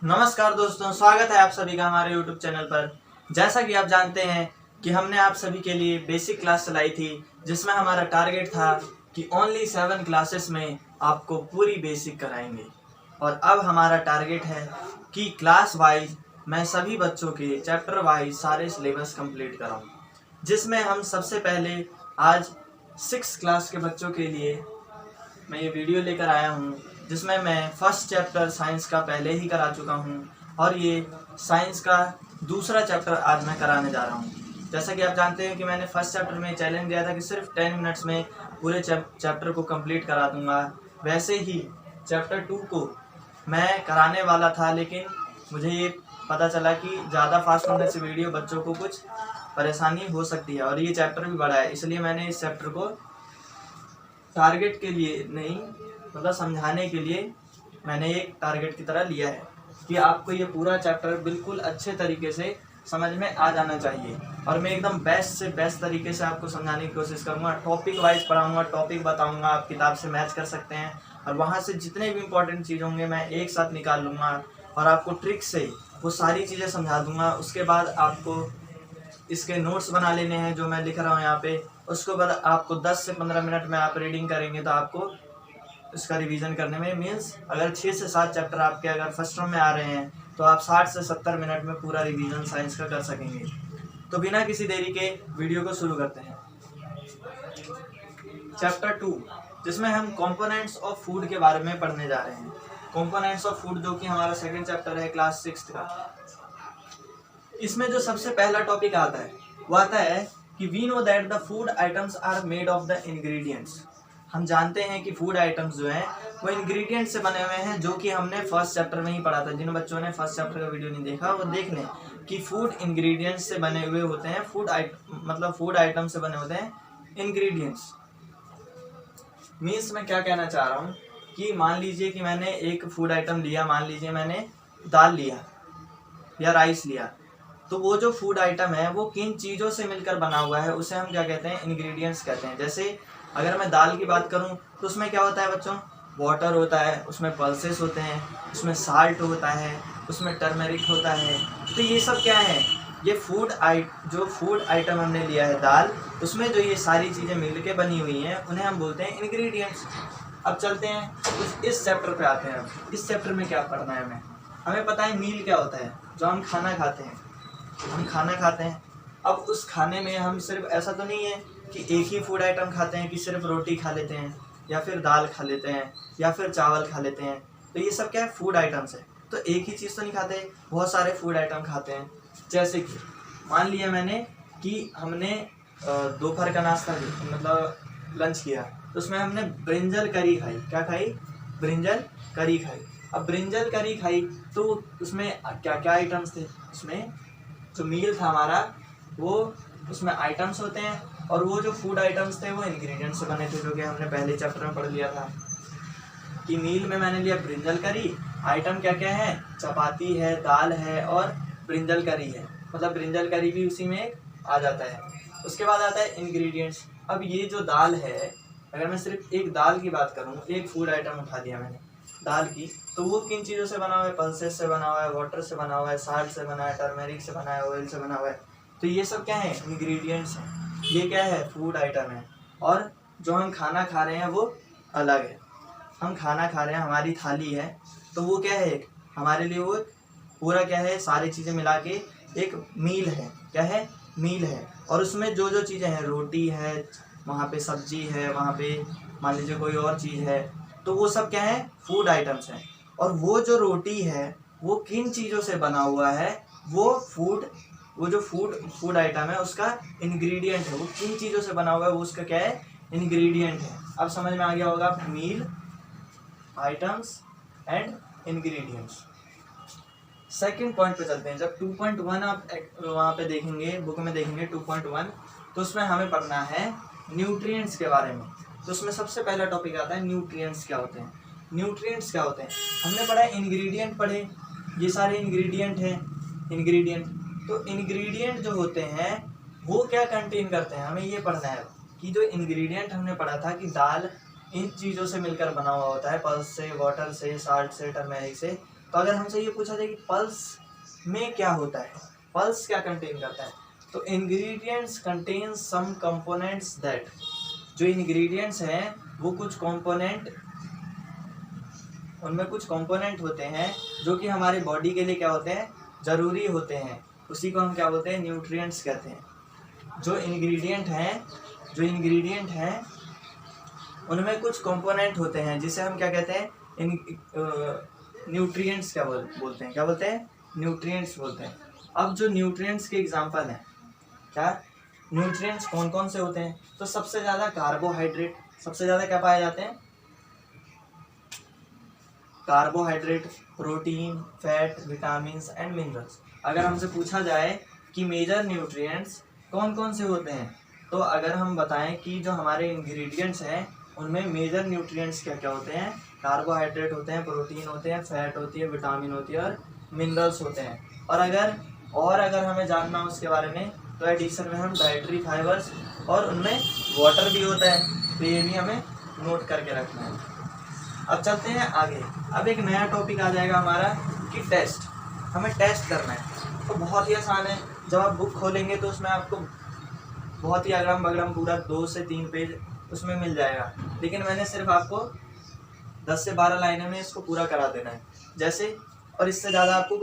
नमस्कार दोस्तों, स्वागत है आप सभी का हमारे YouTube चैनल पर। जैसा कि आप जानते हैं कि हमने आप सभी के लिए बेसिक क्लास चलाई थी, जिसमें हमारा टारगेट था कि ओनली 7 क्लासेस में आपको पूरी बेसिक कराएंगे। और अब हमारा टारगेट है कि क्लास वाइज मैं सभी बच्चों के चैप्टर वाइज सारे सिलेबस कंप्लीट कराऊँ, जिसमें हम सबसे पहले आज 6 क्लास के बच्चों के लिए मैं ये वीडियो लेकर आया हूँ, जिसमें मैं फर्स्ट चैप्टर साइंस का पहले ही करा चुका हूँ और ये साइंस का दूसरा चैप्टर आज मैं कराने जा रहा हूँ। जैसा कि आप जानते हैं कि मैंने फर्स्ट चैप्टर में चैलेंज दिया था कि सिर्फ 10 मिनट्स में पूरे चैप्टर को कंप्लीट करा दूंगा। वैसे ही चैप्टर 2 को मैं कराने वाला था, लेकिन मुझे ये पता चला कि ज़्यादा फास्ट होने से वीडियो बच्चों को कुछ परेशानी हो सकती है और ये चैप्टर भी बड़ा है, इसलिए मैंने इस चैप्टर को टारगेट के लिए नहीं, मतलब समझाने के लिए मैंने एक टारगेट की तरह लिया है कि आपको ये पूरा चैप्टर बिल्कुल अच्छे तरीके से समझ में आ जाना चाहिए। और मैं एकदम बेस्ट से बेस्ट तरीके से आपको समझाने की कोशिश करूँगा। टॉपिक वाइज पढ़ाऊँगा, टॉपिक बताऊँगा, आप किताब से मैच कर सकते हैं और वहाँ से जितने भी इंपॉर्टेंट चीज़ होंगे मैं एक साथ निकाल लूँगा और आपको ट्रिक से वो सारी चीज़ें समझा दूँगा। उसके बाद आपको इसके नोट्स बना लेने हैं जो मैं लिख रहा हूँ यहाँ पे। उसके बाद आपको 10 से 15 मिनट में आप रीडिंग करेंगे तो आपको इसका रिवीजन करने में मीन्स अगर 6 से 7 चैप्टर आपके अगर फर्स्ट टर्म में आ रहे हैं तो आप 60 से 70 मिनट में पूरा रिवीजन साइंस का कर सकेंगे। तो बिना किसी देरी के वीडियो को शुरू करते हैं। चैप्टर 2, जिसमें हम कंपोनेंट्स ऑफ फूड के बारे में पढ़ने जा रहे हैं। कंपोनेंट्स ऑफ फूड जो कि हमारा सेकंड चैप्टर है क्लास 6 का। इसमें जो सबसे पहला टॉपिक आता है वो आता है कि we know that the food items are made of the ingredients. हम जानते हैं कि फूड आइटम्स जो हैं वो इंग्रेडिएंट्स से बने हुए हैं, जो कि हमने फर्स्ट चैप्टर में ही पढ़ा था। जिन बच्चों ने फर्स्ट चैप्टर का वीडियो नहीं देखा वो देख लें कि फूड इंग्रेडिएंट्स से बने हुए होते हैं। फूड आइटम से बने होते हैं इंग्रेडिएंट्स। मीन्स मैं क्या कहना चाह रहा हूँ कि मान लीजिए कि मैंने एक फूड आइटम लिया, मान लीजिए मैंने दाल लिया या राइस लिया, तो वो जो फूड आइटम है वो किन चीज़ों से मिलकर बना हुआ है उसे हम क्या कहते हैं, इंग्रेडिएंट्स कहते हैं। जैसे अगर मैं दाल की बात करूं तो उसमें क्या होता है बच्चों, वाटर होता है, उसमें पल्सेस होते हैं, उसमें साल्ट होता है, उसमें टर्मरिक होता है। तो ये सब क्या है, ये जो फूड आइटम हमने लिया है दाल, उसमें जो ये सारी चीज़ें मिल के बनी हुई हैं उन्हें हम बोलते हैं इंग्रेडिएंट्स। अब चलते हैं इस चैप्टर पे आते हैं। अब इस चैप्टर में क्या पढ़ना है हमें पता है मील क्या होता है, जो हम खाना खाते हैं। हम खाना खाते हैं, अब उस खाने में हम सिर्फ ऐसा तो नहीं है कि एक ही फूड आइटम खाते हैं कि सिर्फ रोटी खा लेते हैं या फिर दाल खा लेते हैं या फिर चावल खा लेते हैं। तो ये सब क्या है, फूड आइटम्स है। तो एक ही चीज़ तो नहीं खाते, बहुत सारे फूड आइटम खाते हैं। जैसे कि मान लिया मैंने कि हमने दोपहर का नाश्ता मतलब लंच किया, तो उसमें हमने ब्रिंजल करी खाई। क्या खाई, ब्रिंजल करी खाई। अब ब्रिंजल करी खाई तो उसमें क्या क्या आइटम्स थे, उसमें जो मील था हमारा वो उसमें आइटम्स होते हैं और वो जो फूड आइटम्स थे वो इंग्रेडिएंट्स से बने थे, जो कि हमने पहले चैप्टर में पढ़ लिया था कि मील में मैंने लिया ब्रिंजल करी। आइटम क्या क्या है, चपाती है, दाल है और ब्रिंजल करी है, मतलब ब्रिंजल करी भी उसी में आ जाता है। उसके बाद आता है इंग्रेडिएंट्स। अब ये जो दाल है, अगर मैं सिर्फ एक दाल की बात करूँ, एक फूड आइटम उठा दिया मैंने दाल की, तो वो किन चीज़ों से बना हुआ है, पल्सेस से बना हुआ है, वाटर से बना हुआ है, साल्ट से बना है, टर्मेरिक से बना है, ऑयल से बना हुआ है। तो ये सब क्या है, इंग्रेडिएंट्स हैं। ये क्या है, फूड आइटम है। और जो हम खाना खा रहे हैं वो अलग है। हम खाना खा रहे हैं, हमारी थाली है, तो वो क्या है, हमारे लिए वो पूरा क्या है, सारी चीज़ें मिला के एक मील है। क्या है, मील है। और उसमें जो जो चीज़ें हैं, रोटी है, वहाँ पे सब्जी है, वहाँ पे मान लीजिए कोई और चीज़ है, तो वो सब क्या है, फूड आइटम्स हैं। और वो जो रोटी है वो किन चीज़ों से बना हुआ है, वो जो फूड आइटम है उसका इंग्रेडिएंट है। वो किन चीज़ों से बना हुआ है वो उसका क्या है, इंग्रेडिएंट है। अब समझ में आ गया होगा, meal, items and ingredients. Second point पे चलते हैं। जब 2.1 आप वहाँ पे देखेंगे, बुक में देखेंगे 2.1, तो उसमें हमें पढ़ना है न्यूट्रिएंट्स के बारे में। तो उसमें सबसे पहला टॉपिक आता है न्यूट्रिएंट्स क्या होते हैं। न्यूट्रिएंट्स क्या होते हैं, हमने पढ़ा है इंग्रेडिएंट पढ़े, ये सारे इंग्रेडिएंट हैं। इंग्रेडिएंट, तो इंग्रेडिएंट जो होते हैं वो क्या कंटेन करते हैं, हमें ये पढ़ना है कि जो इंग्रेडिएंट हमने पढ़ा था कि दाल इन चीज़ों से मिलकर बना हुआ होता है, पल्स से, वाटर से, साल्ट से, टर्मेरिक से। तो अगर हमसे ये पूछा जाए कि पल्स में क्या होता है, पल्स क्या कंटेन करता है, तो ingredients contain some components that, जो इंग्रेडिएंट्स हैं वो कुछ कंपोनेंट, उनमें कुछ कंपोनेंट होते हैं जो कि हमारे बॉडी के लिए क्या होते हैं, ज़रूरी होते हैं, उसी को हम क्या बोलते हैं, न्यूट्रिएंट्स कहते हैं। जो इंग्रेडिएंट हैं उनमें कुछ कंपोनेंट होते हैं जिसे हम क्या कहते हैं, न्यूट्रिएंट्स क्या बोलते हैं, क्या बोलते हैं, न्यूट्रिएंट्स बोलते हैं। अब जो न्यूट्रिएंट्स के एग्जांपल हैं, क्या न्यूट्रिएंट्स कौन कौन से होते हैं, तो सबसे ज़्यादा कार्बोहाइड्रेट, सबसे ज़्यादा क्या पाए जाते हैं, carbohydrate, protein, fat, vitamins and minerals. अगर हमसे पूछा जाए कि मेजर न्यूट्रिएंट्स कौन कौन से होते हैं, तो अगर हम बताएं कि जो हमारे इंग्रेडिएंट्स हैं उनमें मेजर न्यूट्रिएंट्स क्या क्या होते हैं, कार्बोहाइड्रेट होते हैं, प्रोटीन होते हैं, फैट होती है, विटामिन होती है और मिनरल्स होते हैं। और अगर हमें जानना हो उसके बारे में तो एडिशन में हम डाइटरी फाइबर्स और उनमें वाटर भी होता है, तो ये भी हमें नोट करके रखना है। अब चलते हैं आगे। अब एक नया टॉपिक आ जाएगा हमारा कि टेस्ट, हमें टेस्ट करना है। तो बहुत ही आसान है, जब आप बुक खोलेंगे तो उसमें आपको बहुत ही अगड़म बगड़म पूरा 2 से 3 पेज उसमें मिल जाएगा, लेकिन मैंने सिर्फ आपको 10 से 12 लाइनों में इसको पूरा करा देना है जैसे, और इससे ज़्यादा आपको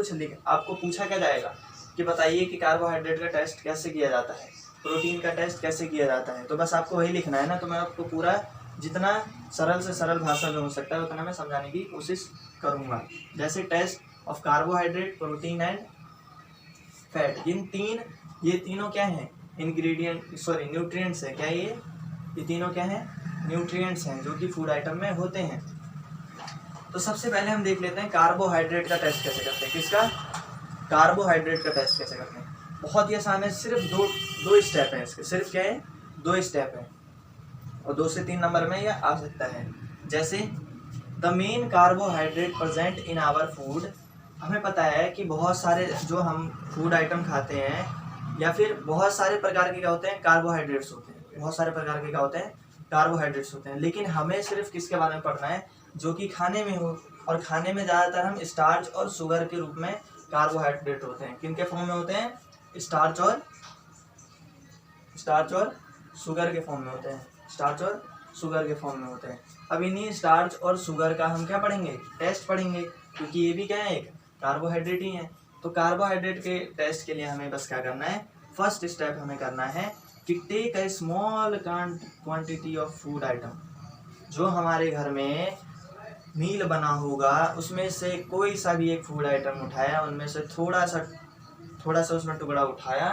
आपको पूछा क्या जाएगा कि बताइए कि कार्बोहाइड्रेट का टेस्ट कैसे किया जाता है, प्रोटीन का टेस्ट कैसे किया जाता है, तो बस आपको वही लिखना है ना। तो मैं आपको पूरा जितना सरल से सरल भाषा में हो सकता है उतना मैं समझाने की कोशिश करूँगा। जैसे test of carbohydrate, protein and fat, ये तीनों क्या हैं, न्यूट्रिएंट्स हैं। क्या ये तीनों क्या हैं, न्यूट्रिएंट्स हैं जो कि फूड आइटम में होते हैं। तो सबसे पहले हम देख लेते हैं कार्बोहाइड्रेट का टेस्ट कैसे करते हैं। किसका, कार्बोहाइड्रेट का टेस्ट कैसे करते हैं। बहुत ही आसान है, सिर्फ दो स्टेप हैं इसके, सिर्फ क्या है, 2 स्टेप हैं और 2 से 3 नंबर में यह आ सकता है। जैसे the main carbohydrate present in our food, हमें पता है कि बहुत सारे जो हम फूड आइटम खाते हैं या फिर बहुत सारे प्रकार के क्या होते हैं, कार्बोहाइड्रेट्स होते हैं, बहुत सारे प्रकार के क्या होते हैं, कार्बोहाइड्रेट्स होते हैं। लेकिन हमें सिर्फ किसके बारे में पढ़ना है, जो कि खाने में हो, और खाने में ज़्यादातर हम स्टार्च और शुगर के रूप में कार्बोहाइड्रेट होते हैं। किन के फॉर्म में होते हैं, स्टार्च और शुगर के फॉर्म में होते हैं, स्टार्च और शुगर के फॉर्म में होते हैं। अब इन्हीं स्टार्च और शुगर का हम क्या पढ़ेंगे, टेस्ट पढ़ेंगे, क्योंकि ये भी क्या है, एक कार्बोहाइड्रेट ही है। तो कार्बोहाइड्रेट के टेस्ट के लिए हमें बस क्या करना है, फर्स्ट स्टेप हमें करना है कि take a small quantity of food item, जो हमारे घर में मील बना होगा उसमें से कोई सा भी एक फूड आइटम उठाया, उनमें से थोड़ा सा उसमें टुकड़ा उठाया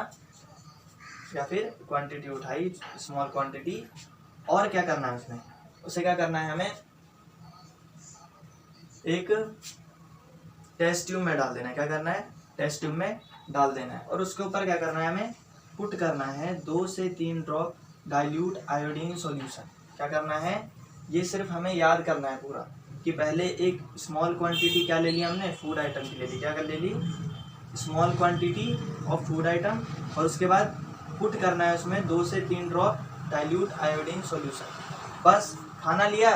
या फिर क्वांटिटी उठाई, स्मॉल क्वांटिटी, और क्या करना है उसमें, उसे क्या करना है, हमें एक टेस्ट ट्यूब में डाल देना है। क्या करना है, टेस्ट ट्यूब में डाल देना है, और उसके ऊपर क्या करना है, हमें पुट करना है 2 से 3 ड्रॉप डाइल्यूट आयोडीन सॉल्यूशन। क्या करना है, ये सिर्फ हमें याद करना है पूरा कि पहले एक स्मॉल क्वांटिटी क्या ले ली हमने, फूड आइटम की ले ली, क्या कर ले ली, small quantity of food item, और उसके बाद पुट करना है उसमें 2 से 3 ड्रॉप डाइल्यूट आयोडीन सॉल्यूशन। बस खाना लिया,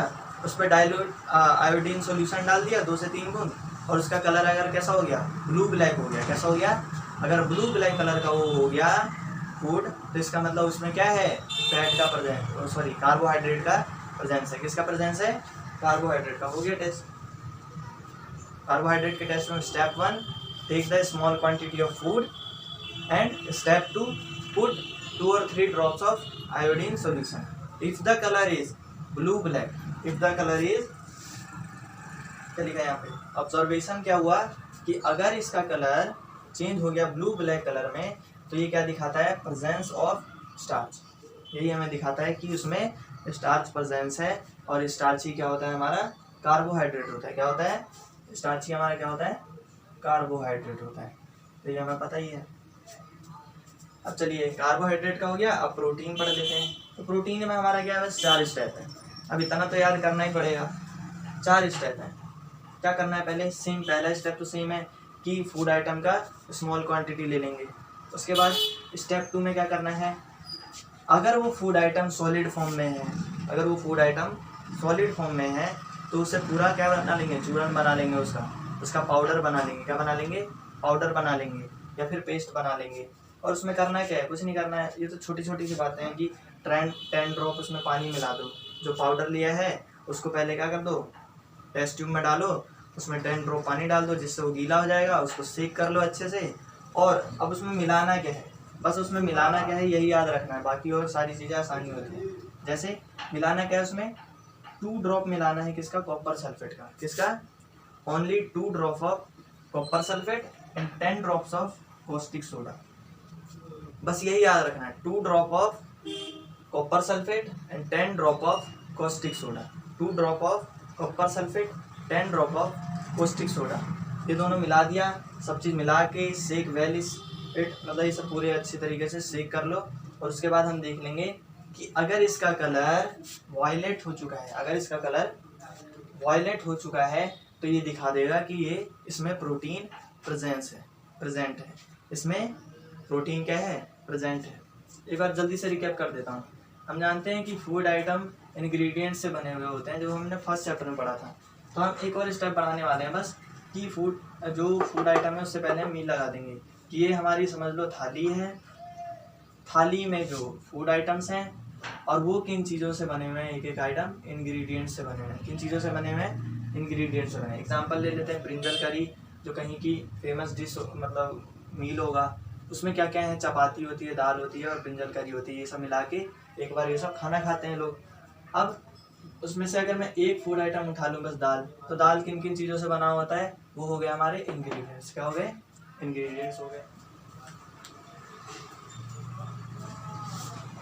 उस पर डाइल्यूट आयोडीन सॉल्यूशन डाल दिया 2 से 3 बूंद, और उसका कलर अगर कैसा हो गया, ब्लू ब्लैक हो गया, कैसा हो गया, अगर ब्लू ब्लैक कलर का वो हो गया फूड, तो इसका मतलब उसमें क्या है, फैट का प्रेजेंस, कार्बोहाइड्रेट का प्रेजेंस है। किसका प्रेजेंस है, कार्बोहाइड्रेट का। हो गया टेस्ट। कार्बोहाइड्रेट के टेस्ट में step 1 take the small quantity of food, and step 2 put 2 or 3 drops of iodine solution. If the colour is blue black, if the colour is, चलिएगा यहाँ पे ऑब्जर्वेशन क्या हुआ कि अगर इसका कलर चेंज हो गया ब्लू ब्लैक कलर में, तो ये क्या दिखाता है, प्रेजेंस ऑफ स्टार्च। यही हमें दिखाता है कि उसमें स्टार्च प्रेजेंस है, और स्टार्च ही क्या होता है, हमारा कार्बोहाइड्रेट होता है। क्या होता है, स्टार्च ही हमारा क्या होता है, कार्बोहाइड्रेट होता है। तो ये हमें पता ही है। अब चलिए कार्बोहाइड्रेट का हो गया, अब प्रोटीन पढ़ लेते हैं। तो प्रोटीन में हमारा क्या है, बस 4 स्टेप है। अब इतना तो याद करना ही पड़ेगा, 4 स्टेप है। क्या करना है, पहला स्टेप तो सेम है कि फूड आइटम का स्मॉल क्वांटिटी ले लेंगे। उसके बाद स्टेप 2 में क्या करना है, अगर वो फूड आइटम सॉलिड फॉर्म में है, तो उसे पूरा क्या बना लेंगे, चूर्ण बना लेंगे उसका। उसका पाउडर बना लेंगे। क्या बना लेंगे? पाउडर बना लेंगे या फिर पेस्ट बना लेंगे। और उसमें करना क्या है? कुछ नहीं करना है, ये तो छोटी छोटी सी बातें हैं कि 10 ड्रॉप उसमें पानी मिला दो। जो पाउडर लिया है उसको पहले क्या कर दो, टेस्ट ट्यूब में डालो, उसमें 10 ड्रॉप पानी डाल दो जिससे वो गीला हो जाएगा, उसको सेक कर लो अच्छे से। और अब उसमें मिलाना क्या है? बस उसमें मिलाना क्या है यही याद रखना है, बाकी और सारी चीज़ें आसानी होती हैं। जैसे मिलाना क्या है उसमें? 2 ड्रॉप मिलाना है किसका? कॉपर सल्फेट का। किसका? Only 2 drop of copper sulphate and 10 drops of caustic soda. बस यही याद रखना है, 2 drop of copper sulphate and 10 drop of caustic soda. 2 drop of copper sulphate, 10 drop of caustic soda. ये दोनों मिला दिया, सब चीज़ मिला के सेक वेल इट, मतलब ये सब पूरे अच्छी तरीके से सेक कर लो। और उसके बाद हम देख लेंगे कि अगर इसका कलर वायलेट हो चुका है, अगर इसका कलर वायलेट हो चुका है तो ये दिखा देगा कि ये इसमें प्रोटीन प्रेजेंट है। इसमें प्रोटीन क्या है? प्रेजेंट है। एक बार जल्दी से रिकैप कर देता हूँ। हम जानते हैं कि फूड आइटम इंग्रेडिएंट्स से बने हुए होते हैं, जो हमने फर्स्ट चैप्टर में पढ़ा था। तो हम एक और स्टेप बढ़ाने वाले हैं बस, कि जो फूड आइटम है उससे पहले हम मील लगा देंगे कि ये हमारी समझ लो थाली है। थाली में जो फूड आइटम्स हैं और वो किन चीज़ों से बने हुए हैं, एक एक आइटम इंग्रेडिएंट्स से बने हुए हैं। किन चीज़ों से बने हुए हैं? इंग्रेडिएंट्स से बने। एग्जांपल ले लेते हैं ब्रिंजल करी, जो कहीं की फेमस डिश मतलब मील होगा। उसमें क्या क्या है? चपाती होती है, दाल होती है और ब्रिंजल करी होती है। ये सब मिला के एक बार ये सब खाना खाते हैं लोग। अब उसमें से अगर मैं एक फूड आइटम उठा लूँ बस दाल, तो दाल किन किन चीज़ों से बना होता है? वो हो गया हमारे इंग्रेडिएंट्स। क्या हो गए? इंग्रेडिएंट्स हो गए।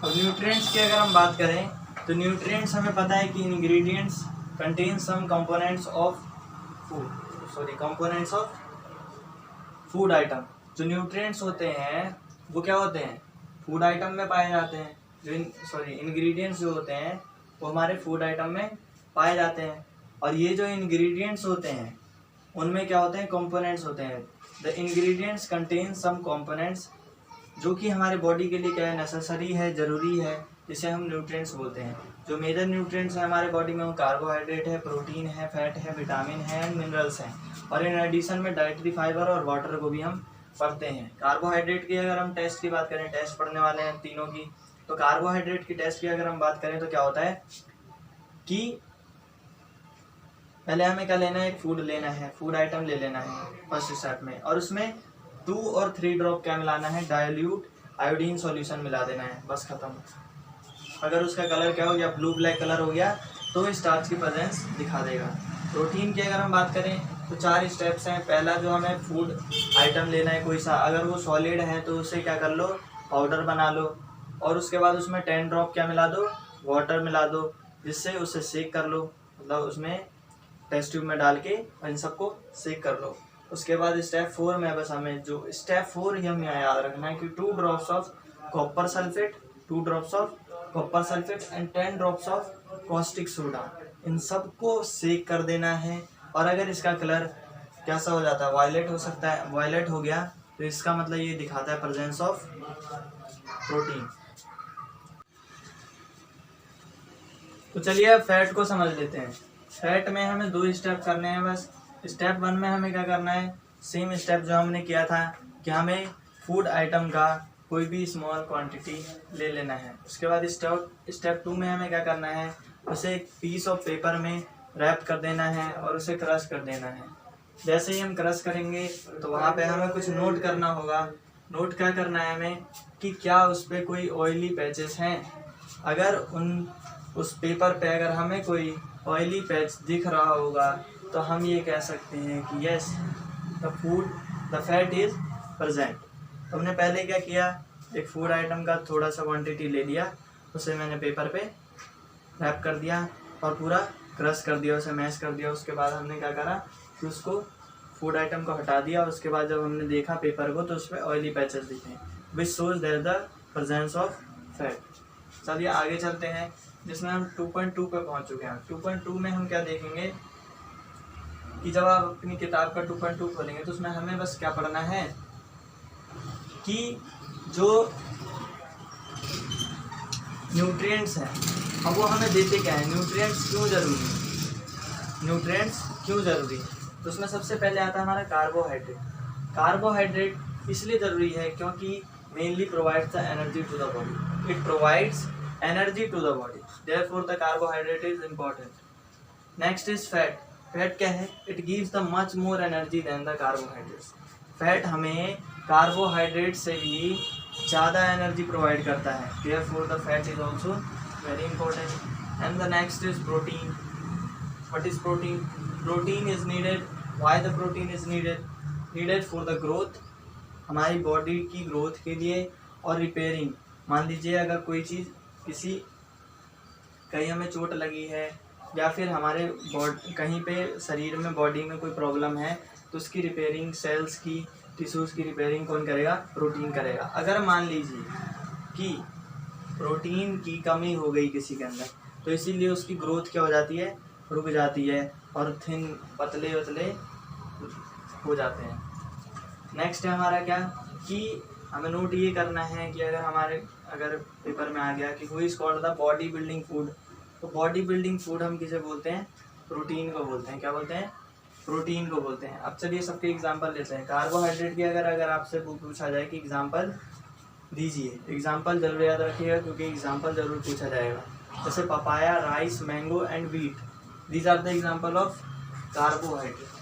अब न्यूट्रिएंट्स की अगर हम बात करें तो न्यूट्रिएंट्स हमें पता है कि ingredients contain some components of food item. जो न्यूट्रिएंट्स होते हैं वो क्या होते हैं? फूड आइटम में पाए जाते हैं। इंग्रेडिएंट्स जो होते हैं वो हमारे फूड आइटम में पाए जाते हैं। और ये जो इंग्रेडिएंट्स होते हैं उनमें क्या होते हैं? कंपोनेंट्स होते हैं। The ingredients contain some components, जो कि हमारे बॉडी के लिए क्या है? नेसेसरी है, ज़रूरी है, जिसे हम न्यूट्रिएंट्स बोलते हैं। जो मेजर न्यूट्रिएंट्स हैं हमारे बॉडी में वो कार्बोहाइड्रेट है, प्रोटीन है, फैट है, विटामिन है एंड मिनरल्स हैं। और इन एडिशन में डाइटरी फाइबर और वाटर को भी हम पढ़ते हैं। कार्बोहाइड्रेट की अगर हम टेस्ट की बात करें, टेस्ट पढ़ने वाले हैं तीनों की, तो कार्बोहाइड्रेट की टेस्ट की अगर हम बात करें तो क्या होता है कि पहले हमें क्या लेना है? एक फूड लेना है, फूड आइटम ले लेना है फर्स्ट स्टेप में, और उसमें 2 और 3 ड्रॉप क्या मिलाना है? डाइल्यूट आयोडीन सॉल्यूशन मिला देना है, बस खत्म। अगर उसका कलर क्या हो गया? ब्लू ब्लैक कलर हो गया तो स्टार्च की प्रेजेंस दिखा देगा। प्रोटीन की अगर हम बात करें तो 4 स्टेप्स हैं। पहला जो हमें फूड आइटम लेना है कोई सा, अगर वो सॉलिड है तो उसे क्या कर लो? पाउडर बना लो। और उसके बाद उसमें 10 ड्रॉप क्या मिला दो? वाटर मिला दो, जिससे उसे सेक कर लो, मतलब उसमें टेस्ट ट्यूब में डाल के इन सबको सेक कर लो। उसके बाद स्टेप 4 में बस हमें जो स्टेप 4 ही हमें याद रखना है कि 2 drops of copper sulphate and 10 drops of caustic soda, इन सबको सेक कर देना है। और अगर इसका कलर कैसा हो जाता है? वायलेट हो सकता है। वायलेट हो गया तो इसका मतलब ये दिखाता है प्रेजेंस ऑफ प्रोटीन। तो चलिए अब फैट को समझ लेते हैं। फैट में हमें 2 स्टेप करने हैं बस। स्टेप 1 में हमें क्या करना है? सेम स्टेप जो हमने किया था कि हमें फूड आइटम का कोई भी स्मॉल क्वांटिटी ले लेना है। उसके बाद स्टेप 2 में हमें क्या करना है? उसे एक पीस ऑफ पेपर में रैप कर देना है और उसे क्रश कर देना है। जैसे ही हम क्रश करेंगे तो वहाँ पे हमें कुछ नोट करना होगा। नोट क्या करना है हमें कि क्या उस पर कोई ऑयली पैचेस हैं। अगर उस पेपर पे अगर हमें कोई ऑयली पैच दिख रहा होगा तो हम ये कह सकते हैं कि yes the fat is present. हमने पहले क्या किया? एक फूड आइटम का थोड़ा सा क्वांटिटी ले लिया, उसे मैंने पेपर पे रैप कर दिया और पूरा क्रश कर दिया, उसे मैश कर दिया। उसके बाद हमने क्या करा कि उसको फूड आइटम को हटा दिया। उसके बाद जब हमने देखा पेपर को तो उस पर ऑयली पैचेस दिखे, which shows there the presence of fat. चलिए आगे चलते हैं, जिसमें हम 2.2 पे पहुंच चुके हैं। 2.2 में हम क्या देखेंगे कि जब आप अपनी किताब का 2.2 खोलेंगे तो उसमें हमें बस क्या पढ़ना है कि जो न्यूट्रिएंट्स हैं अब वो हमें देते क्या है? न्यूट्रिएंट्स क्यों ज़रूरी है? तो उसमें सबसे पहले आता है हमारा कार्बोहाइड्रेट। कार्बोहाइड्रेट इसलिए ज़रूरी है क्योंकि mainly provides the energy to the body, it provides energy to the body, therefore the carbohydrate is important. Next is fat. Fat क्या है? It gives the much more energy than the carbohydrates. Fat हमें carbohydrate से भी ज़्यादा energy provide करता है, therefore the fat is also very important. And the next is protein. What is protein? Protein is needed. Why the protein is needed? Needed for the growth, हमारी body की growth के लिए, और repairing. मान लीजिए अगर कोई चीज़ किसी कहीं हमें चोट लगी है या फिर हमारे बॉडी कहीं पे शरीर में बॉडी में कोई प्रॉब्लम है तो उसकी रिपेयरिंग, सेल्स की, टिश्यूज़ की रिपेयरिंग कौन करेगा? प्रोटीन करेगा। अगर मान लीजिए कि प्रोटीन की कमी हो गई किसी के अंदर तो इसीलिए उसकी ग्रोथ क्या हो जाती है? रुक जाती है और थिन, पतले वतले हो जाते हैं। नेक्स्ट है हमारा क्या कि हमें नोट ये करना है कि अगर पेपर में आ गया कि who is called the body building food, तो बॉडी बिल्डिंग फूड हम किसे बोलते हैं? प्रोटीन को बोलते हैं। क्या बोलते हैं? प्रोटीन को बोलते हैं। अब चलिए सबके एग्जांपल लेते हैं। कार्बोहाइड्रेट की अगर आपसे पूछा जाए कि एग्जांपल दीजिए, एग्जांपल जरूर याद रखिएगा क्योंकि एग्जांपल जरूर पूछा जाएगा। जैसे papaya, rice, mango and wheat, these are the example of carbohydrate।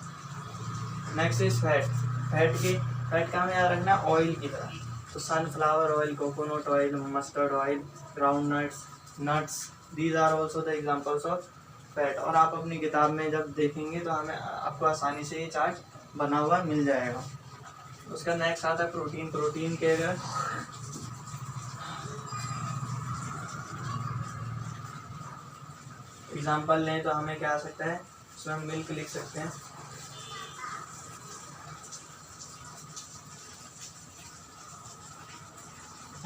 next is fat। Fat का हमें याद रखना है ऑयल की तरह, तो sunflower oil, coconut oil, mustard oil, ground nuts, these are also the examples of fat. और आप अपनी किताब में जब देखेंगे तो हमें आपको आसानी से ये चार्ट बना हुआ मिल जाएगा। उसका नेक्स्ट आता है प्रोटीन। प्रोटीन के अगर एग्जाम्पल लें तो हमें क्या आ सकता है? उसमें हम मिल्क लिख सकते हैं,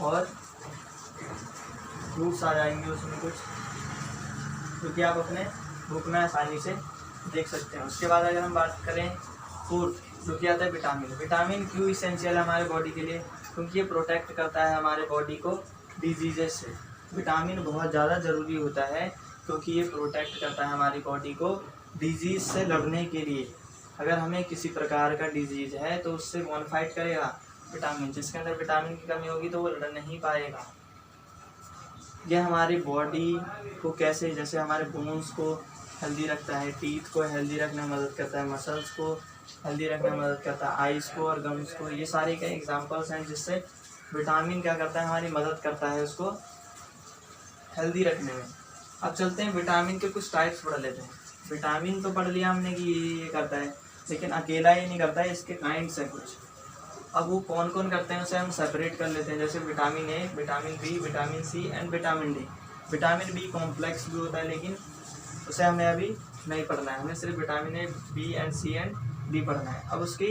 और फ्रूट्स आ जाएंगे उसमें कुछ, क्योंकि आप अपने बुक में आसानी से देख सकते हैं। उसके बाद अगर हम बात करें फूड, जो कि आता है विटामिन। विटामिन क्यों इसेंशियल है हमारे बॉडी के लिए? क्योंकि ये प्रोटेक्ट करता है हमारे बॉडी को डिजीजेस से। विटामिन बहुत ज़्यादा ज़रूरी होता है क्योंकि ये प्रोटेक्ट करता है हमारी बॉडी को डिजीज़ से लड़ने के लिए। अगर हमें किसी प्रकार का डिजीज़ है तो उससे कौन फाइट करेगा? विटामिन। जिसके अंदर विटामिन की कमी होगी तो वो लड़ नहीं पाएगा। ये हमारी बॉडी को कैसे, जैसे हमारे बोन्स को हेल्दी रखता है, टीथ को हेल्दी रखने में मदद करता है, मसल्स को हेल्दी रखने में मदद करता है, आइज़ को और गम्स को, ये सारे के एग्जांपल्स हैं जिससे विटामिन क्या करता है? हमारी मदद करता है उसको हेल्दी रखने में। अब चलते हैं विटामिन के कुछ टाइप्स पढ़ लेते हैं। विटामिन तो पढ़ लिया हमने कि ये करता है, लेकिन अकेला ये नहीं करता है, इसके काइंड्स हैं कुछ। अब वो कौन कौन करते हैं उसे हम सेपरेट कर लेते हैं। जैसे vitamin A, vitamin B, vitamin C and vitamin D. Vitamin B complex भी होता है लेकिन उसे हमें अभी नहीं पढ़ना है, हमें सिर्फ vitamin A, B and C and D पढ़ना है। अब उसकी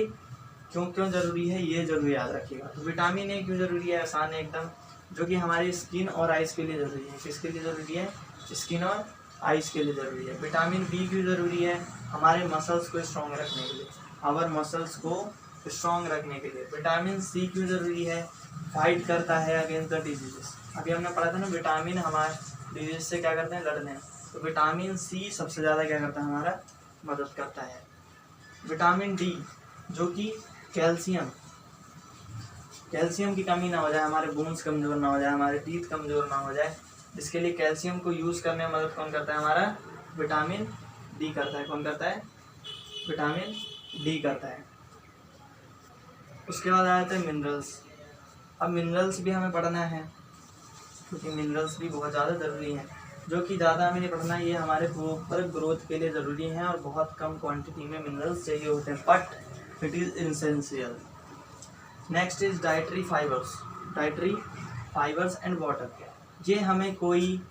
क्यों ज़रूरी है ये ज़रूर याद रखिएगा। तो विटामिन ए क्यों ज़रूरी है? आसान है एकदम, जो कि हमारी स्किन और आइज़ के लिए ज़रूरी है। किसके लिए ज़रूरी है? स्किन और आइज़ के लिए ज़रूरी है। विटामिन बी क्यों ज़रूरी है? हमारे मसल्स को स्ट्रॉन्ग रखने के लिए, आवर मसल्स को स्ट्रॉन्ग रखने के लिए। विटामिन सी क्यों ज़रूरी है? फाइट करता है अगेंस्ट द डिजीजेस। अभी हमने पढ़ा था ना, विटामिन हमारे डिजीज से क्या करते हैं? लड़ने। तो विटामिन सी सबसे ज़्यादा क्या करता है? हमारा मदद करता है। विटामिन डी जो कि कैल्शियम की कमी ना हो जाए, हमारे बोन्स कमज़ोर ना हो जाए, हमारे टीथ कमज़ोर ना हो जाए, इसके लिए कैल्शियम को यूज़ करने में मदद कौन करता है? हमारा विटामिन डी करता है। कौन करता है? विटामिन डी करता है। उसके बाद आ जाते हैं मिनरल्स। अब मिनरल्स भी हमें पढ़ना है क्योंकि मिनरल्स भी बहुत ज़्यादा ज़रूरी हैं, जो कि ज़्यादा हमें नहीं पढ़ना, ये हमारे प्रॉपर ग्रोथ के लिए ज़रूरी हैं और बहुत कम क्वांटिटी में मिनरल्स चाहिए होते हैं, but it is essential. Next is dietary fibres and water. ये हमें कोई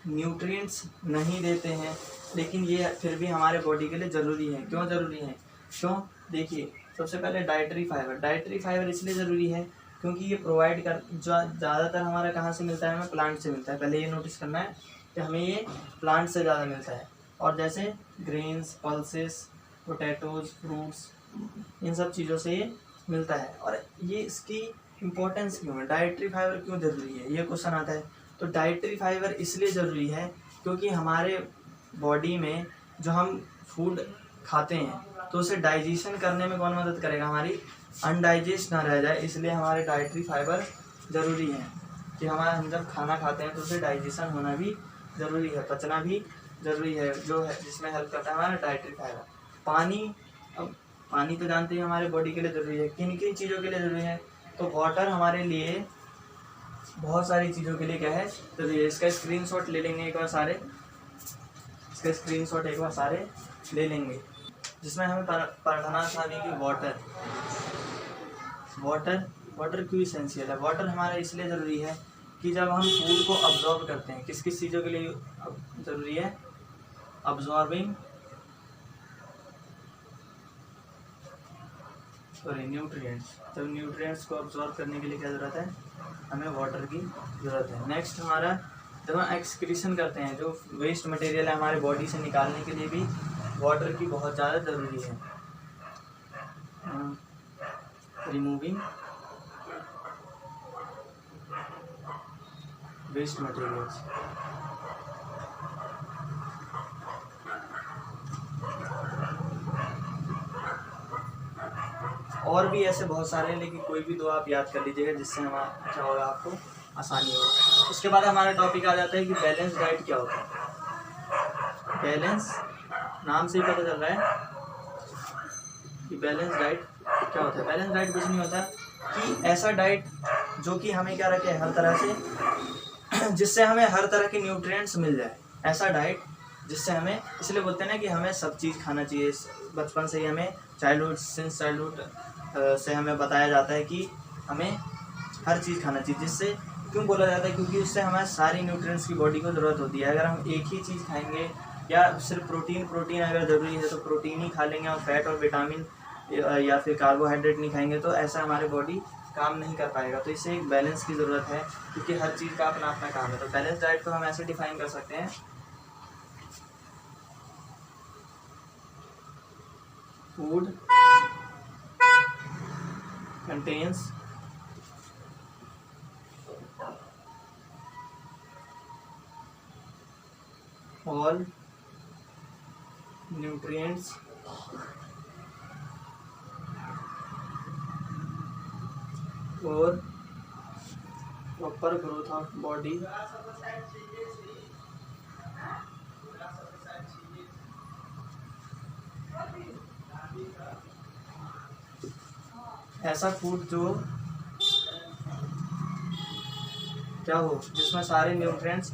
न्यूट्रिएंट्स नहीं देते हैं, लेकिन ये फिर भी हमारे बॉडी के लिए ज़रूरी है। क्यों ज़रूरी है? क्यों? देखिए, सबसे पहले डाइटरी फाइबर इसलिए ज़रूरी है क्योंकि ये प्रोवाइड कर, जो ज़्यादातर हमारा कहाँ से मिलता है? हमें प्लांट से मिलता है। पहले ये नोटिस करना है कि हमें ये प्लांट से ज़्यादा मिलता है। और जैसे ग्रेन्स, पल्सेस, पोटैटोज, फ्रूट्स, इन सब चीज़ों से ये मिलता है। और ये इसकी इम्पोर्टेंस क्यों है? डाइटरी फाइबर क्यों ज़रूरी है? ये क्वेश्चन आता है। तो डाइटरी फाइबर इसलिए ज़रूरी है क्योंकि हमारे बॉडी में जो हम फूड खाते हैं तो उसे डाइजेशन करने में कौन मदद करेगा, हमारी अनडाइजेस्ट ना रह जाए, इसलिए हमारे डाइटरी फाइबर ज़रूरी है कि हम जब खाना खाते हैं तो उसे डाइजेशन होना भी ज़रूरी है, पचना भी ज़रूरी है, जो है जिसमें हेल्प करता है हमारा डाइटरी फाइबर। पानी, अब पानी तो जानते हैं हमारे बॉडी के लिए ज़रूरी है, किन किन चीज़ों के लिए ज़रूरी है, तो वाटर हमारे लिए बहुत सारी चीज़ों के लिए क्या है ज़रूरी है। इसका स्क्रीनशॉट ले लेंगे एक बार सारे, इसका स्क्रीनशॉट एक बार सारे ले लेंगे, जिसमें हमें पढ़ना था भी कि वाटर वाटर वाटर क्यों इसेंशियल है। वाटर हमारा इसलिए ज़रूरी है कि जब हम फूड को अब्जॉर्ब करते हैं, किस किस चीज़ों के लिए ज़रूरी है, अब्जॉर्बिंग न्यूट्रिएंट्स, जब न्यूट्रिएंट्स को अब्जॉर्ब करने के लिए क्या ज़रूरत है, हमें वाटर की ज़रूरत है। नेक्स्ट हमारा जब हम एक्सक्रीशन करते हैं, जो वेस्ट मटेरियल है हमारे बॉडी से निकालने के लिए भी वाटर की बहुत ज़्यादा ज़रूरी है। रिमूविंग वेस्ट मटेरियल्स, और भी ऐसे बहुत सारे हैं, लेकिन कोई भी दो आप याद कर लीजिएगा जिससे हमारा क्या होगा, आपको आसानी होगा। उसके बाद हमारा टॉपिक आ जाता है कि बैलेंस डाइट क्या होता है। बैलेंस नाम से ही पता चल रहा है कि बैलेंस डाइट क्या होता है। बैलेंस डाइट कुछ नहीं होता कि ऐसा डाइट जो कि हमें क्या रखे हर तरह से, जिससे हमें हर तरह के न्यूट्रिएंट्स मिल जाए, ऐसा डाइट जिससे हमें, इसलिए बोलते हैं ना कि हमें सब चीज़ खाना चाहिए। बचपन से ही हमें चाइल्डहुड से हमें बताया जाता है कि हमें हर चीज़ खाना चाहिए, जिससे क्यों बोला जाता है, क्योंकि उससे हमारे सारी न्यूट्रिएंट्स की बॉडी को ज़रूरत होती है। अगर हम एक ही चीज़ खाएंगे या सिर्फ प्रोटीन अगर ज़रूरी है तो प्रोटीन ही खा लेंगे और फैट और विटामिन या फिर कार्बोहाइड्रेट नहीं खाएंगे, तो ऐसा हमारे बॉडी काम नहीं कर पाएगा। तो इससे एक बैलेंस की ज़रूरत है, क्योंकि हर चीज़ का अपना अपना काम है। तो बैलेंस डाइट को हम ऐसे डिफाइन कर सकते हैं, food contains all nutrients for proper growth of body ऐसा फूड जो क्या हो, जिसमें सारे न्यूट्रिएंट्स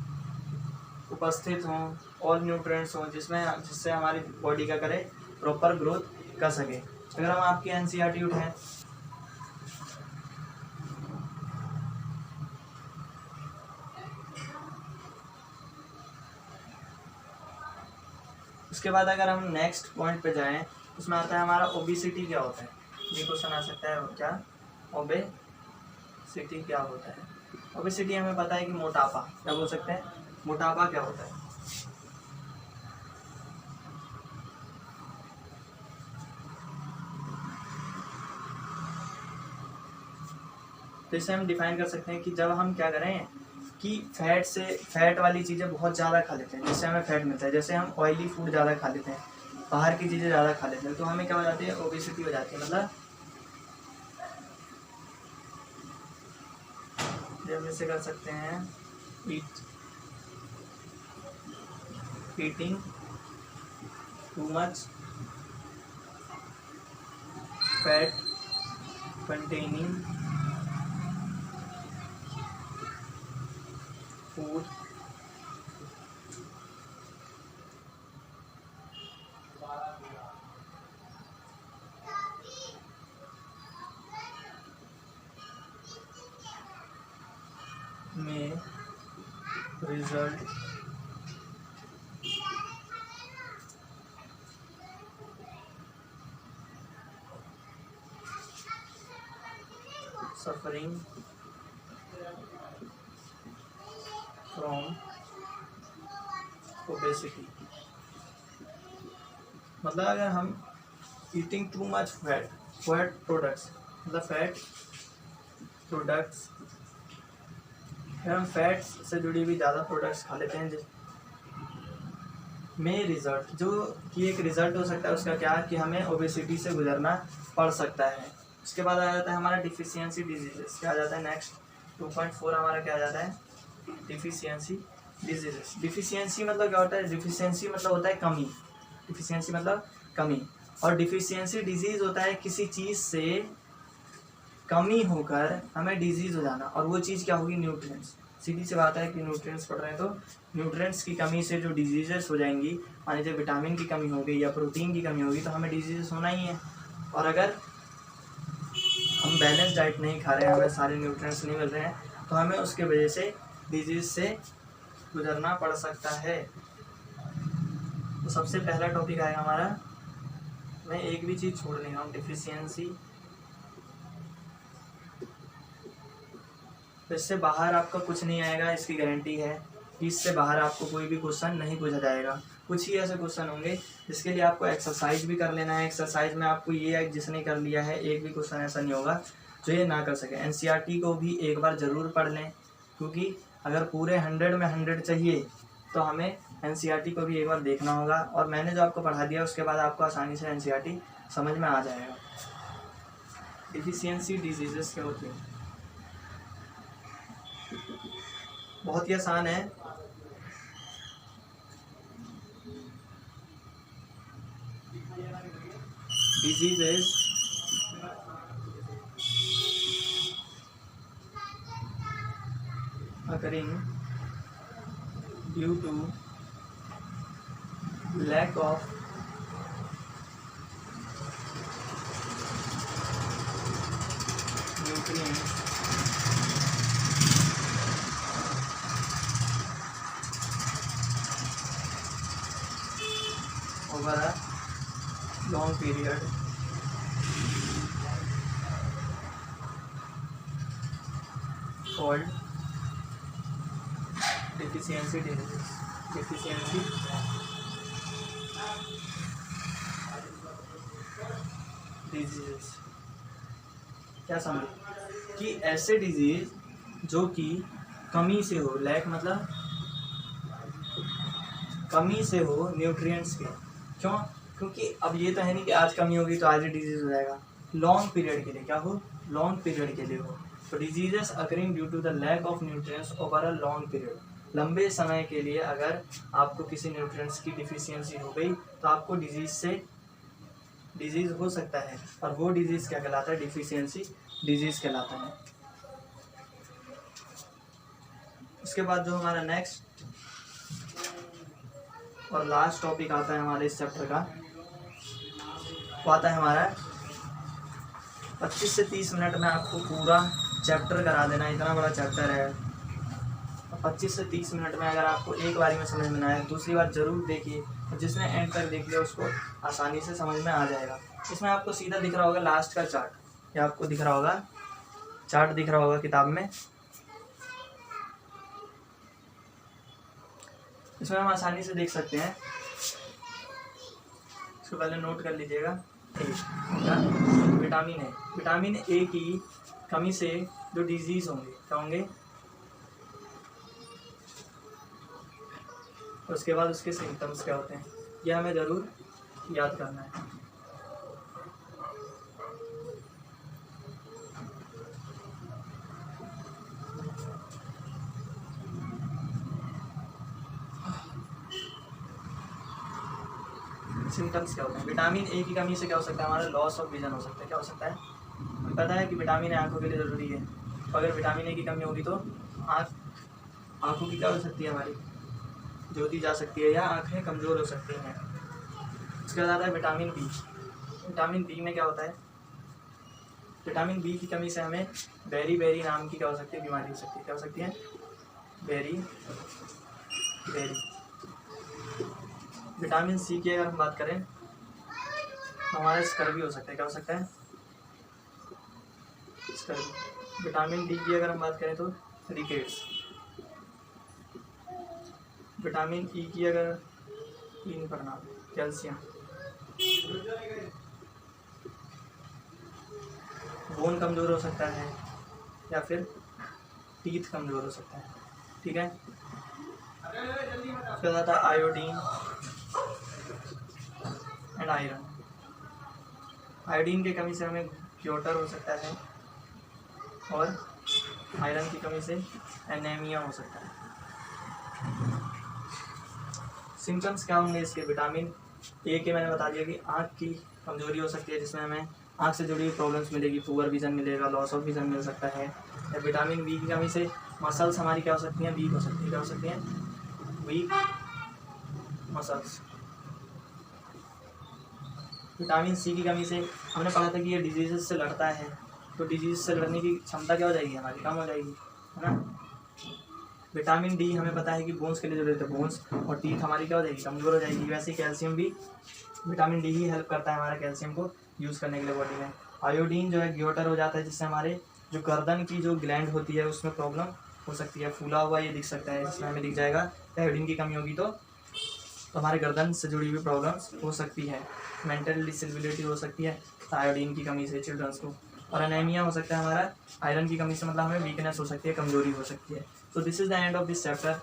उपस्थित हों, ऑल न्यूट्रिएंट्स हों, जिससे हमारी बॉडी का करे प्रॉपर ग्रोथ कर सके। अगर हम आपकी एनसीईआरटी उठाएं, उसके बाद अगर हम नेक्स्ट पॉइंट पे जाएं, उसमें आता है हमारा ओबेसिटी क्या होता है। ये क्वेश्चन आ सकता है, क्या ओबेसिटी क्या होता है। ओबेसिटी हमें पता है कि मोटापा, क्या बोल सकते हैं, मोटापा क्या होता है। तो इसे हम डिफाइन कर सकते हैं कि जब हम क्या करें कि फैट वाली चीज़ें बहुत ज़्यादा खा लेते हैं, जिससे हमें फैट मिलता है। जैसे हम ऑयली फूड ज़्यादा खा लेते हैं, बाहर की चीज़ें ज़्यादा खा लेते हैं, तो हमें क्या हो जाती है, ओबेसिटी हो जाती है। मतलब जब ऐसे कर सकते हैं, eating too much fat containing food में रिजल्ट सफरिंग फ्रॉम ओबेसिटी। मतलब अगर हम eating too much fat products, मतलब फैट प्रोडक्ट्स, अगर हम फैट से जुड़ी हुई ज़्यादा प्रोडक्ट्स खा लेते हैं, में रिजल्ट, जो कि एक रिजल्ट हो सकता है उसका क्या, कि हमें ओबेसिटी से गुजरना पड़ सकता है। उसके बाद आ जाता है हमारा डिफिशियंसी डिजीजेस। क्या आ जाता है नेक्स्ट 2.4 हमारा क्या आ जाता है, डिफिशियंसी डिजीजेस। डिफिशियंसी मतलब क्या होता है, डिफिशियंसी मतलब होता है कमी, डिफिशियंसी मतलब कमी, और डिफिशियंसी डिजीज होता है किसी चीज़ से कमी होकर हमें डिजीज हो जाना, और वो चीज़ क्या होगी, न्यूट्रिएंट्स। सीधी सी बात है कि न्यूट्रिएंट्स पढ़ रहे हैं तो न्यूट्रिएंट्स की कमी से जो डिजीजेस हो जाएंगी, मान लीजिए विटामिन की कमी होगी या प्रोटीन की कमी होगी, तो हमें डिजीजेस होना ही है। और अगर हम बैलेंस डाइट नहीं खा रहे हैं, हमें सारे न्यूट्रिएंट्स नहीं मिल रहे हैं, तो हमें उसके वजह से डिजीज से गुजरना पड़ सकता है। तो सबसे पहला टॉपिक आएगा हमारा, मैं एक भी चीज़ छोड़ नहीं रहा हूँ, डिफिशियंसी। तो इससे बाहर आपका कुछ नहीं आएगा, इसकी गारंटी है कि इससे बाहर आपको कोई भी क्वेश्चन नहीं पूछा जाएगा। कुछ ही ऐसे क्वेश्चन होंगे जिसके लिए आपको एक्सरसाइज भी कर लेना है। एक्सरसाइज में आपको ये जिसने कर लिया है, एक भी क्वेश्चन ऐसा नहीं होगा जो ये ना कर सके। एनसीईआरटी को भी एक बार ज़रूर पढ़ लें, क्योंकि अगर पूरे 100 में 100 चाहिए तो हमें एनसीईआरटी को भी एक बार देखना होगा। और मैंने जो आपको पढ़ा दिया उसके बाद आपको आसानी से एनसीईआरटी समझ में आ जाएगा। डिफिशियंसी डिजीजेस क्या होती है, बहुत ही आसान है। Diseases occurring due to lack of nutrients over a long period called deficiency diseases. Deficiency diseases क्या समझे, कि ऐसे डिजीज जो कि कमी से हो, लैक मतलब कमी से हो न्यूट्रिएंट्स के। क्यों, क्योंकि अब ये तो है नहीं कि आज कमी होगी तो आज ही डिजीज हो जाएगा। लॉन्ग पीरियड के लिए क्या हो, लॉन्ग पीरियड के लिए हो। तो diseases occurring due to the lack of nutrients over a long period, लंबे समय के लिए अगर आपको किसी न्यूट्रिएंट्स की डिफिशियंसी हो गई तो आपको डिजीज हो सकता है, और वो डिजीज क्या कहलाता है, डिफिशियंसी डिजीज कहलाता है। उसके बाद जो हमारा नेक्स्ट और लास्ट टॉपिक आता है हमारे इस चैप्टर का, वो आता है हमारा 25 से 30 मिनट में आपको पूरा चैप्टर करा देना, इतना बड़ा चैप्टर है। 25 से 30 मिनट में अगर आपको एक बारी में समझ में ना आए, दूसरी बार जरूर देखिए, और जिसने एंड तक देख लिया उसको आसानी से समझ में आ जाएगा। इसमें आपको सीधा दिख रहा होगा लास्ट का चार्ट, या आपको दिख रहा होगा चार्ट, दिख रहा होगा किताब में। इसमें हम आसानी से देख सकते हैं, इसको पहले नोट कर लीजिएगा। विटामिन ए, विटामिन ए की कमी से जो डिजीज होंगे क्या होंगे, उसके बाद उसके सिम्टम्स क्या होते हैं, यह हमें ज़रूर याद करना है। सिम्टम्स क्या होते हैं, विटामिन ए की कमी से क्या हो सकता है, हमारा लॉस ऑफ विजन हो सकता है। क्या हो सकता है, हमें पता है कि विटामिन ए आंखों के लिए ज़रूरी है, तो अगर विटामिन ए की कमी होगी तो आँखों की क्या हो सकती है, हमारी ज्योति जा सकती है, या आँखें कमज़ोर हो सकती हैं। उसके बाद आता है विटामिन बी। विटामिन बी में क्या होता है, विटामिन बी की कमी से हमें बेरी नाम की क्या हो सकती है, बीमारी हो सकती है। क्या हो सकती है, बेरी। विटामिन सी की अगर हम बात करें तो हमारा स्कर्वी हो सकता है। क्या हो सकता है, स्कर्वी। विटामिन डी की अगर हम बात करें तो रिकेट्स। विटामिन ई की अगर तीन परिणाम, कैल्शियम, बोन कमज़ोर हो सकता है, या फिर टीथ कमज़ोर हो सकता है। ठीक है, उसके बाद आता है आयोडीन। And iron. आयोडीन की कमी से हमें ग्योटर हो सकता है और आयरन की कमी से एनीमिया हो सकता है। सिम्टम्स क्या होंगे इसके? विटामिन ए के मैंने बता दिया कि आँख की कमजोरी हो सकती है, जिसमें हमें आँख से जुड़ी हुई प्रॉब्लम्स मिलेगी, पुअर विजन मिलेगा, लॉस ऑफ विजन मिल सकता है। या विटामिन बी की कमी से मसल्स हमारी क्या हो सकती हैं? वीक हो सकती है। क्या हो सकती हैं? Week muscles. विटामिन सी की कमी से हमने पढ़ा था कि ये डिजीज़ से लड़ता है, तो डिजीज़ से लड़ने की क्षमता क्या हो जाएगी? हमारी कम हो जाएगी, है ना। विटामिन डी हमें पता है कि बोन्स के लिए जरूरत है, बोन्स और टीथ हमारी क्या हो जाएगी? कमज़ोर हो जाएगी। वैसे ही कैल्शियम भी, विटामिन डी ही हेल्प करता है हमारा कैल्शियम को यूज़ करने के लिए बॉडी में। आयोडीन जो है ग्योटर हो जाता है, जिससे हमारे जो गर्दन की जो ग्लैंड होती है उसमें प्रॉब्लम हो सकती है, फूला हुआ ये दिख सकता है, जिसमें हमें दिख जाएगा। आयोडीन की कमी होगी तो हमारे गर्दन से जुड़ी हुई प्रॉब्लम्स हो सकती है। मेंटल डिसेबिलिटी हो सकती है आयोडीन की कमी से चिल्ड्रंस को। और एनीमिया हो सकता है हमारा आयरन की कमी से, मतलब हमें वीकनेस हो सकती है, कमजोरी हो सकती है। तो this is the end of this chapter.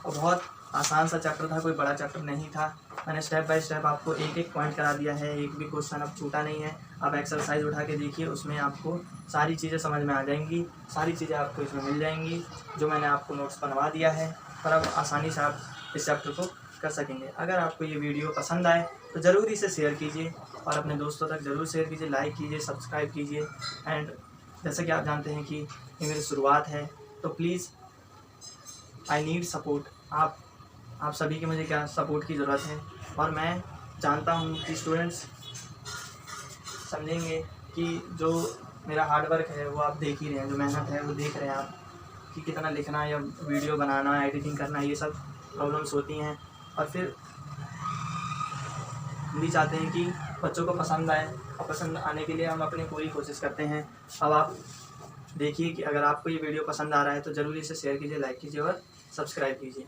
और बहुत आसान सा चैप्टर था, कोई बड़ा चैप्टर नहीं था। मैंने स्टेप बाय स्टेप आपको एक एक पॉइंट करा दिया है, एक भी क्वेश्चन अब छूटा नहीं है। आप एक्सरसाइज उठा के देखिए, उसमें आपको सारी चीज़ें समझ में आ जाएंगी, सारी चीज़ें आपको इसमें मिल जाएंगी जो मैंने आपको नोट्स बनवा दिया है। और अब आसानी से आप इस चैप्टर को कर सकेंगे। अगर आपको ये वीडियो पसंद आए तो ज़रूर इसे शेयर कीजिए और अपने दोस्तों तक ज़रूर शेयर कीजिए, लाइक कीजिए, सब्सक्राइब कीजिए। एंड जैसे कि आप जानते हैं कि ये मेरी शुरुआत है, तो प्लीज़ आई नीड सपोर्ट। आप सभी की मुझे क्या सपोर्ट की ज़रूरत है। और मैं जानता हूँ कि स्टूडेंट्स समझेंगे कि जो मेरा हार्डवर्क है वो आप देख ही रहे हैं, जो मेहनत है वो देख रहे हैं आप, कि कितना लिखना या वीडियो बनाना, एडिटिंग करना, ये सब प्रॉब्लम्स होती हैं। और फिर हम भी चाहते हैं कि बच्चों को पसंद आए, और पसंद आने के लिए हम अपनी पूरी कोशिश करते हैं। अब आप देखिए कि अगर आपको ये वीडियो पसंद आ रहा है तो ज़रूर इसे शेयर कीजिए, लाइक कीजिए और सब्सक्राइब कीजिए।